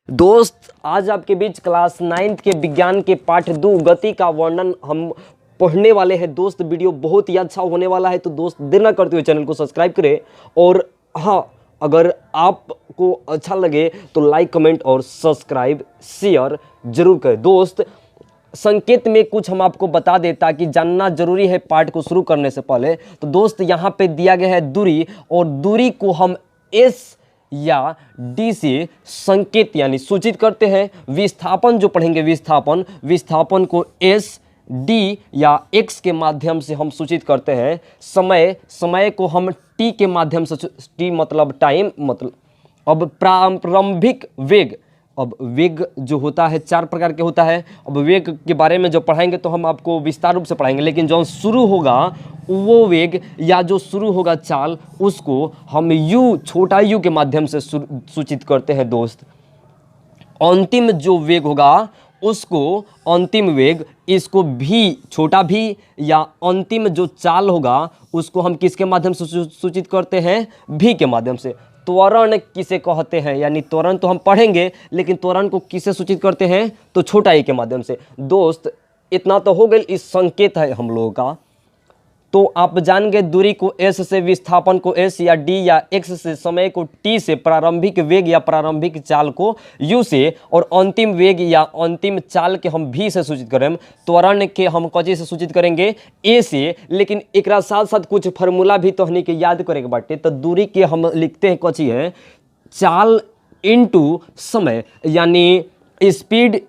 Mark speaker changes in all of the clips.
Speaker 1: दोस्त आज आपके बीच क्लास 9th के विज्ञान के पाठ 2 गति का वर्णन हम पढ़ने वाले हैं। दोस्त वीडियो बहुत ही अच्छा होने वाला है, तो दोस्त देर ना करते हुए चैनल को सब्सक्राइब करें। और हाँ, अगर आपको अच्छा लगे तो लाइक कमेंट और सब्सक्राइब शेयर जरूर करें। दोस्त संकेत में कुछ हम आपको बता दें ताकि जानना जरूरी है पाठ को शुरू करने से पहले। तो दोस्त यहाँ पे दिया गया है दूरी, और दूरी को हम एस या डी से संकेत यानी सूचित करते हैं। विस्थापन जो पढ़ेंगे, विस्थापन को एस डी या एक्स के माध्यम से हम सूचित करते हैं। समय को हम टी के माध्यम से, टी मतलब टाइम, मतलब अब प्रारंभिक वेग, अब वेग जो होता है 4 प्रकार के होता है। अब वेग के बारे में जो पढ़ाएंगे तो हम आपको विस्तार रूप से पढ़ाएंगे, लेकिन जो शुरू होगा वो वेग या जो शुरू होगा चाल, उसको हम यू, छोटा यू के माध्यम से सूचित करते हैं। दोस्त अंतिम जो वेग होगा उसको अंतिम वेग, इसको भी, छोटा भी, या अंतिम जो चाल होगा उसको हम किसके माध्यम से सूचित करते हैं? भी के माध्यम से। त्वरण किसे कहते हैं, यानी त्वरण तो हम पढ़ेंगे, लेकिन त्वरण को किसे सूचित करते हैं? तो छोटा ई के माध्यम से। दोस्त इतना तो हो गया, इस संकेत है हम लोगों का। तो आप जान गए दूरी को एस से, विस्थापन को एस या डी या एक्स से, समय को टी से, प्रारंभिक वेग या प्रारंभिक चाल को यू से, और अंतिम वेग या अंतिम चाल के हम भी से सूचित करें। त्वरण के हम कौन से सूचित करेंगे? ए से। लेकिन एक साथ साथ कुछ फार्मूला भी तो हनी के याद करे के बाटे। तो दूरी के हम लिखते हैं कौची है? चाल इनटू समय, यानी स्पीड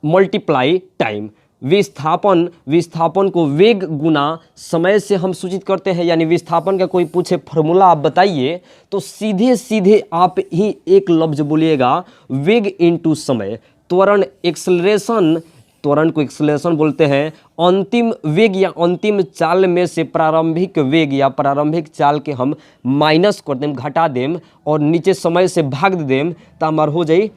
Speaker 1: मल्टीप्लाई टाइम। विस्थापन को वेग गुना समय से हम सूचित करते हैं, यानी विस्थापन का कोई पूछे फॉर्मूला आप बताइए तो सीधे सीधे आप ही एक लफ्ज बोलिएगा, वेग इनटू समय। त्वरण को एक्सेलरेशन बोलते हैं। अंतिम वेग या अंतिम चाल में से प्रारंभिक वेग या प्रारंभिक चाल के हम माइनस कर दें, घटा दें, और नीचे समय से भाग दें, तो हमार हो जाए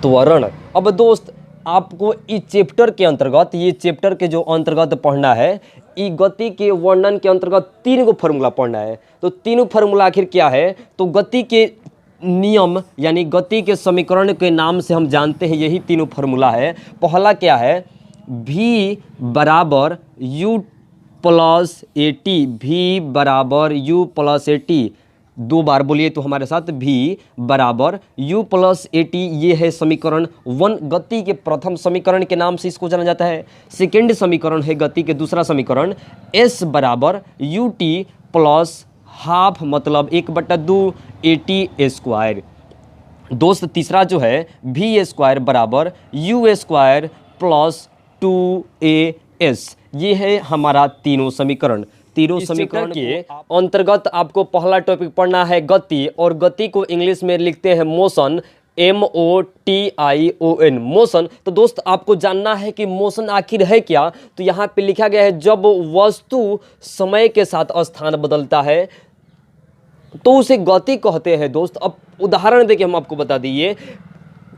Speaker 1: त्वरण। अब दोस्त आपको इस चैप्टर के अंतर्गत, ये चैप्टर के जो अंतर्गत पढ़ना है, ई गति के वर्णन के अंतर्गत 3 गो फार्मूला पढ़ना है। तो तीनों फार्मूला आखिर क्या है? तो गति के नियम यानी गति के समीकरण के नाम से हम जानते हैं, यही तीनों फार्मूला है। पहला क्या है? v बराबर u plus A T, v बराबर u प्लस ए टी। 2 बार बोलिए तो हमारे साथ, v बराबर u प्लस ए टी। ये है समीकरण 1, गति के प्रथम समीकरण के नाम से इसको जाना जाता है। सेकेंड समीकरण है गति के दूसरा समीकरण, s बराबर u टी प्लस हाफ, मतलब 1/2 ए टी स्क्वायर। दोस्त तीसरा जो है v स्क्वायर बराबर u स्क्वायर प्लस 2as। ये है हमारा तीनों समीकरण के अंतर्गत आपको पहला टॉपिक पढ़ना है गति, और गति को इंग्लिश में लिखते हैं मोशन, MOTION, मोशन। तो दोस्त आपको जानना है कि मोशन आखिर है क्या? तो यहाँ पे लिखा गया है, जब वस्तु समय के साथ स्थान बदलता है तो उसे गति कहते हैं। दोस्त अब उदाहरण देके हम आपको बता दिए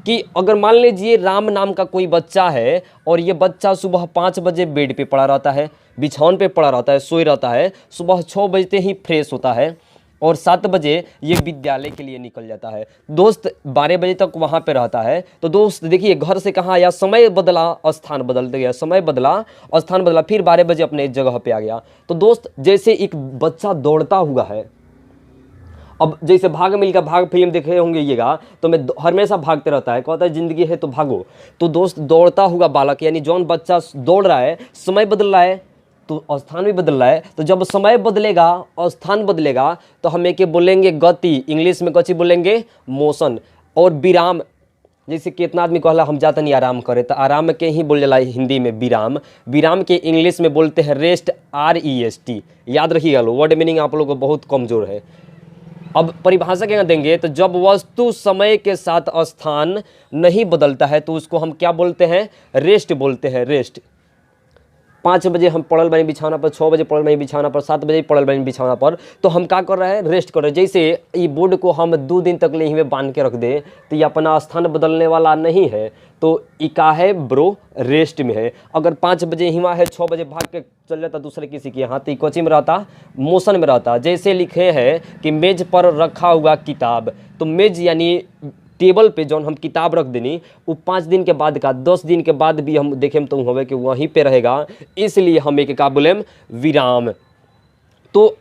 Speaker 1: कि अगर मान लीजिए राम नाम का कोई बच्चा है, और ये बच्चा सुबह 5 बजे बेड पे पड़ा रहता है, बिछावन पे पड़ा रहता है, सोए रहता है, सुबह 6 बजते ही फ्रेश होता है, और 7 बजे ये विद्यालय के लिए निकल जाता है। दोस्त 12 बजे तक वहाँ पे रहता है। तो दोस्त देखिए, घर से कहाँ आया? समय बदला, स्थान बदल गया, समय बदला, स्थान बदला, फिर 12 बजे अपने एक जगह पे आ गया। तो दोस्त जैसे एक बच्चा दौड़ता हुआ है, अब जैसे भाग मिल्खा भाग फिल्म देखे होंगेगा, तो मैं हमेशा भागते रहता है, कहता है जिंदगी है तो भागो। तो दोस्त दौड़ता हुआ बालक, यानी जौन बच्चा दौड़ रहा है, समय बदल रहा है तो स्थान भी बदल रहा है। तो जब समय बदलेगा और स्थान बदलेगा तो हम एक बोलेंगे गति, इंग्लिश में कौन बोलेंगे? मोशन। और विराम, जैसे कितना आदमी कहला हम जाता नहीं आराम करे, तो आराम के ही बोल जाला हिंदी में विराम। विराम के इंग्लिश में बोलते हैं रेस्ट, REST। याद रखिएगा लो, वर्ड मीनिंग आप लोगों को बहुत कमजोर है। अब परिभाषा क्या देंगे? तो जब वस्तु समय के साथ स्थान नहीं बदलता है तो उसको हम क्या बोलते हैं? रेस्ट बोलते हैं, रेस्ट। 5 बजे हम पड़ल बनी बिछाना पर, 6 बजे पड़ल बनी बिछाना पर, 7 बजे पड़ल बनी बिछाना पर, तो हम क्या कर रहे हैं? रेस्ट कर रहे हैं। जैसे ये बोर्ड को हम 2 दिन तक ले में बांध के रख दे तो ये अपना स्थान बदलने वाला नहीं है, तो इका है ब्रो, रेस्ट में है। अगर 5 बजे हिमा है, 6 बजे भाग के चल जाता दूसरे किसी के यहाँ, तो कोची में रहता? मोशन में रहता। जैसे लिखे हैं कि मेज पर रखा हुआ किताब, तो मेज यानी टेबल पे जौन हम किताब रख देनी वो 5 दिन के बाद का 10 दिन के बाद भी हम देखें तो हवे कि वहीं पे रहेगा, इसलिए हम एक का बोलेम विराम। तो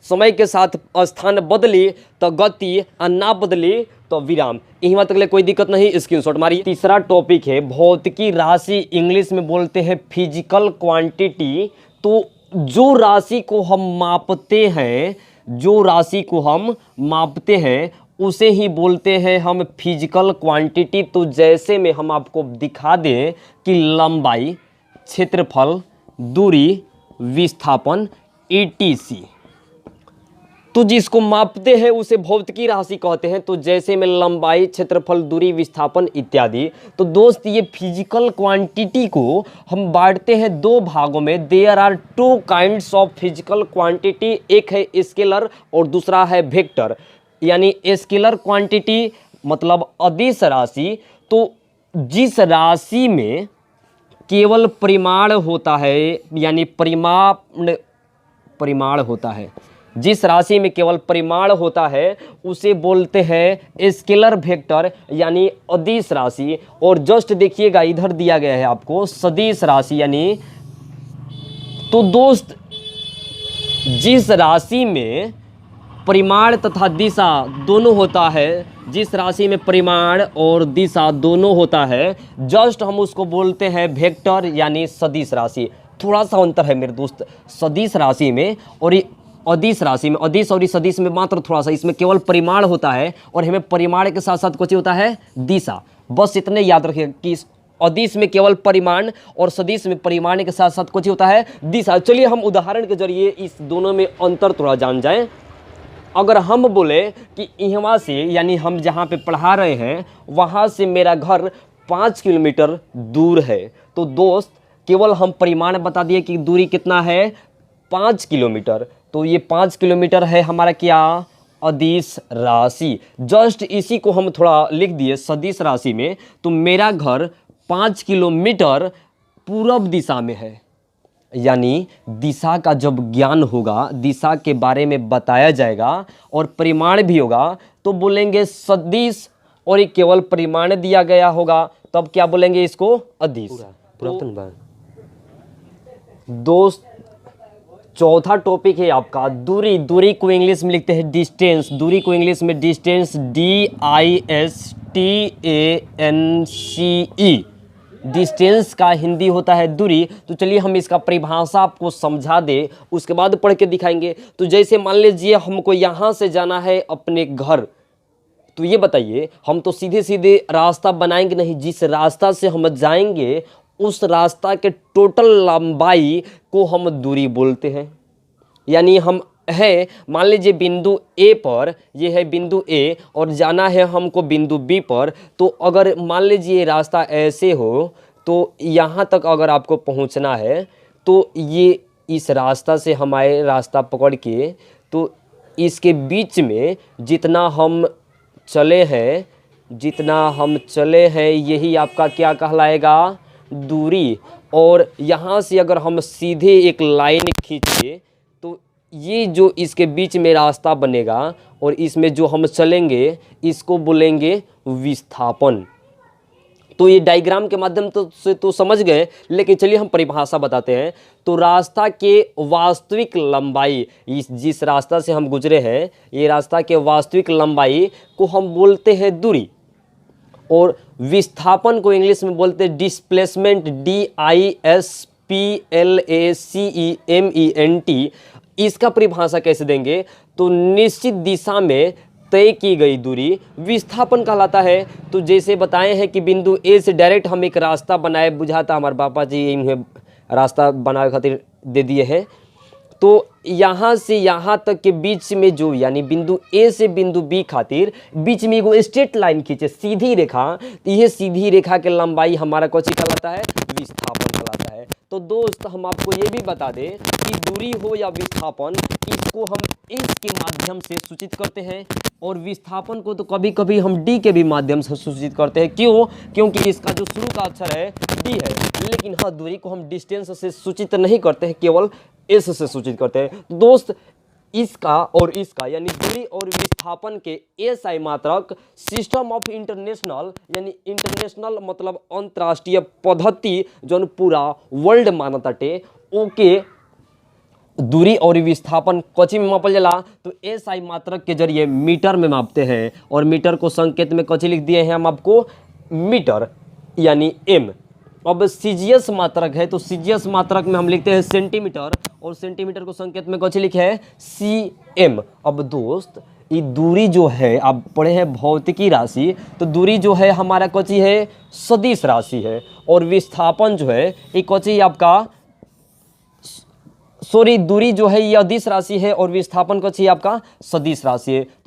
Speaker 1: समय के साथ स्थान बदली तो गति आ ना बदली तो विराम। यहाँ तक ले कोई दिक्कत नहीं, स्क्रीनशॉट मारिए। तीसरा टॉपिक है भौतिकी राशि, इंग्लिश में बोलते हैं फिजिकल क्वांटिटी। तो जो राशि को हम मापते हैं, जो राशि को हम मापते हैं उसे ही बोलते हैं हम फिजिकल क्वांटिटी। तो जैसे में हम आपको दिखा दें कि लंबाई, क्षेत्रफल, दूरी, विस्थापन etc, तो जिसको मापते हैं उसे भौतिकी राशि कहते हैं। तो जैसे में लंबाई, क्षेत्रफल, दूरी, विस्थापन इत्यादि। तो दोस्त ये फिजिकल क्वांटिटी को हम बांटते हैं दो भागों में। There are two kinds of physical quantity, एक है स्केलर और दूसरा है वेक्टर। यानी स्केलर क्वांटिटी मतलब अदिश राशि, तो जिस राशि में केवल परिमाण होता है, यानी परिमाण होता है, जिस राशि में केवल परिमाण होता है उसे बोलते हैं स्केलर वेक्टर यानी अदिश राशि। और जस्ट देखिएगा इधर दिया गया है आपको सदिश राशि, यानी तो दोस्त जिस राशि में परिमाण तथा दिशा दोनों होता है, जिस राशि में परिमाण और दिशा दोनों होता है, जस्ट हम उसको बोलते हैं वेक्टर यानी सदिश राशि। थोड़ा सा अंतर है मेरे दोस्त सदिश राशि में और अदिश राशि में। अदिश और सदिश में मात्र थोड़ा सा, इसमें केवल परिमाण होता है और हमें परिमाण के साथ साथ कुछ होता है दिशा। बस इतने याद रखिए कि अदिश में केवल परिमाण और सदिश में परिमाण के साथ साथ कुछ होता है दिशा। चलिए हम उदाहरण के जरिए इस दोनों में अंतर थोड़ा जान जाएं। अगर हम बोले कि यहाँ से, यानी हम जहाँ पे पढ़ा रहे हैं वहाँ से मेरा घर 5 किलोमीटर दूर है, तो दोस्त केवल हम परिमाण बता दिए कि दूरी कितना है 5 किलोमीटर। तो ये 5 किलोमीटर है हमारा क्या अदिश राशि। जस्ट इसी को हम थोड़ा लिख दिए सदिश राशि में। तो मेरा घर 5 किलोमीटर पूर्व दिशा में है, यानी दिशा का जब ज्ञान होगा, दिशा के बारे में बताया जाएगा और परिमाण भी होगा तो बोलेंगे सदिश, और ये केवल परिमाण दिया गया होगा तब क्या बोलेंगे इसको अदिश। दोस्त चौथा टॉपिक है आपका दूरी। दूरी को इंग्लिश में लिखते हैं डिस्टेंस। दूरी को इंग्लिश में डिस्टेंस DISTANCE। डिस्टेंस का हिंदी होता है दूरी। तो चलिए हम इसका परिभाषा आपको समझा दे, उसके बाद पढ़ के दिखाएंगे। तो जैसे मान लीजिए हमको यहाँ से जाना है अपने घर, तो ये बताइए हम तो सीधे सीधे रास्ता बनाएंगे नहीं, जिस रास्ता से हम जाएंगे उस रास्ता के टोटल लंबाई को हम दूरी बोलते हैं। यानी हम है मान लीजिए बिंदु ए पर, ये है बिंदु ए और जाना है हमको बिंदु बी पर। तो अगर मान लीजिए रास्ता ऐसे हो तो यहाँ तक अगर आपको पहुँचना है तो ये इस रास्ता से हमारे रास्ता पकड़ के, तो इसके बीच में जितना हम चले हैं यही आपका क्या कहलाएगा दूरी। और यहाँ से अगर हम सीधे एक लाइन खींचे तो ये जो इसके बीच में रास्ता बनेगा और इसमें जो हम चलेंगे इसको बोलेंगे विस्थापन। तो ये डायग्राम के माध्यम से तो समझ गए, लेकिन चलिए हम परिभाषा बताते हैं। तो रास्ता के वास्तविक लंबाई, जिस रास्ता से हम गुजरे हैं ये रास्ता के वास्तविक लंबाई को हम बोलते हैं दूरी। और विस्थापन को इंग्लिश में बोलते हैं डिस्प्लेसमेंट DISPLACEMENT। इसका परिभाषा कैसे देंगे? तो निश्चित दिशा में तय की गई दूरी विस्थापन कहलाता है। तो जैसे बताए हैं कि बिंदु ए से डायरेक्ट हम एक रास्ता बनाए, बुझाता हमारे पापा जी इन्हें रास्ता बनाने खातिर दे दिए हैं। तो यहाँ से यहाँ तक के बीच में जो, यानी बिंदु ए से बिंदु बी खातिर बीच में एगो स्ट्रेट लाइन खींचे, सीधी रेखा। तो यह सीधी रेखा के लंबाई हमारा कौन कहलाता है? विस्थापन कहलाता है। तो दोस्त हम आपको ये भी बता दें कि दूरी हो या विस्थापन, इसको हम एस के माध्यम से सूचित करते हैं और विस्थापन को तो कभी कभी हम डी के भी माध्यम से सूचित करते हैं। क्यों? क्योंकि इसका जो शुरू का अक्षर है डी है। लेकिन हाँ, दूरी को हम डिस्टेंस से सूचित नहीं करते हैं, केवल एस से सूचित करते हैं। दोस्त इसका और इसका यानी दूरी और विस्थापन के एसआई मात्रक सिस्टम ऑफ इंटरनेशनल यानी इंटरनेशनल मतलब अंतर्राष्ट्रीय पद्धति जौन पूरा वर्ल्ड मानताटे ओके दूरी और विस्थापन कची में मापल जाला तो एसआई मात्रक के जरिए मीटर में मापते हैं और मीटर को संकेत में कची लिख दिए हैं हम आपको मीटर यानी एम। अब सीजीएस मात्रक है तो सीजीएस मात्रक में हम लिखते हैं सेंटीमीटर और सेंटीमीटर को संकेत में कौन लिखे है सीएम। अब दोस्त ये दूरी जो है आप पढ़े हैं भौतिकी राशि तो दूरी जो है हमारा कौची है सदिश राशि है और विस्थापन जो है ये कौची आपका सॉरी दूरी जो है ये अदिश राशि है और विस्थापन कौची आपका सदिश राशि है।